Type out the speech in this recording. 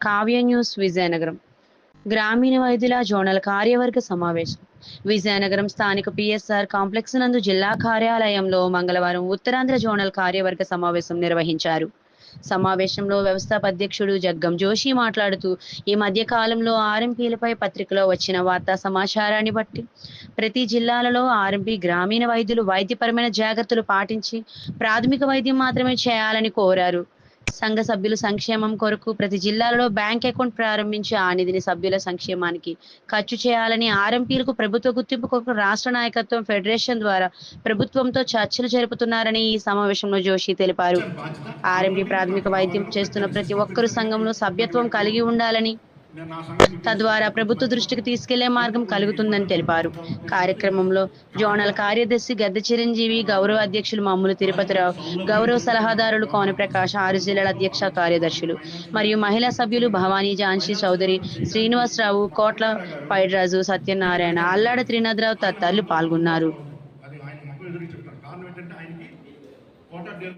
Kavya news Vizianagaram గ్రామీణ వైద్యుల zonal కార్యవర్గ సమావేశం విజయనగరం స్థానిక పిఎస్ఆర్ కాంప్లెక్స్ నందు జిల్లా కార్యాలయంలో మంగళవారం ఉత్తరాంధ్ర జోనల్ కార్యవర్గ సమావేశం నిర్వహించారు. సమావేశంలో వ్యవస్థాప అధ్యక్షుడు జగ్గం జోషి మాట్లాడుతూ, ఈ మధ్య కాలంలో ఆర్ఎంపీలపై పత్రికలో వచ్చిన వార్తా సమాచారాన్ని బట్టి ప్రతి జిల్లాలలో ఆర్ఎంపీ గ్రామీణ వైద్యులు వైద్యపరమైన జాగ్రత్తలు పాటించి ప్రాథమిక వైద్యం మాత్రమే చేయాలని కోరారు. సంఘ సభ్యుల సంక్షేమం కొరకు ప్రతి జిల్లాలో బ్యాంక్ అకౌంట్ ప్రారంభించి ఆ నిధిని సభ్యుల సంక్షేమానికి ఖర్చు చేయాలని, ఆర్ఎంపీలకు ప్రభుత్వ గుర్తింపు కొరకు రాష్ట్ర నాయకత్వం ఫెడరేషన్ ద్వారా ప్రభుత్వంతో చర్చలు జరుపుతున్నారని ఈ సమావేశంలో జోషి తెలిపారు. ఆర్ఎంపీ ప్రాథమిక వైద్యం చేస్తున్న ప్రతి ఒక్కరూ సంఘంలో సభ్యత్వం కలిగి ఉండాలని, తద్వారా ప్రభుత్వ దృష్టికి తీసుకెళ్లే మార్గం కలుగుతుందని తెలిపారు. కార్యక్రమంలో జోనల్ కార్యదర్శి గద్దె చిరంజీవి, గౌరవ అధ్యక్షులు మమ్ముల తిరుపతిరావు, గౌరవ సలహాదారులు కోన ప్రకాష్, 6 జిల్లాల అధ్యక్ష కార్యదర్శులు మరియు మహిళా సభ్యులు భవానీ, ఝాన్సీ చౌదరి, శ్రీనివాసరావు, కోట్ల పైడ్రాజు, సత్యనారాయణ, అల్లాడ త్రినాథరావు తదితరులు పాల్గొన్నారు.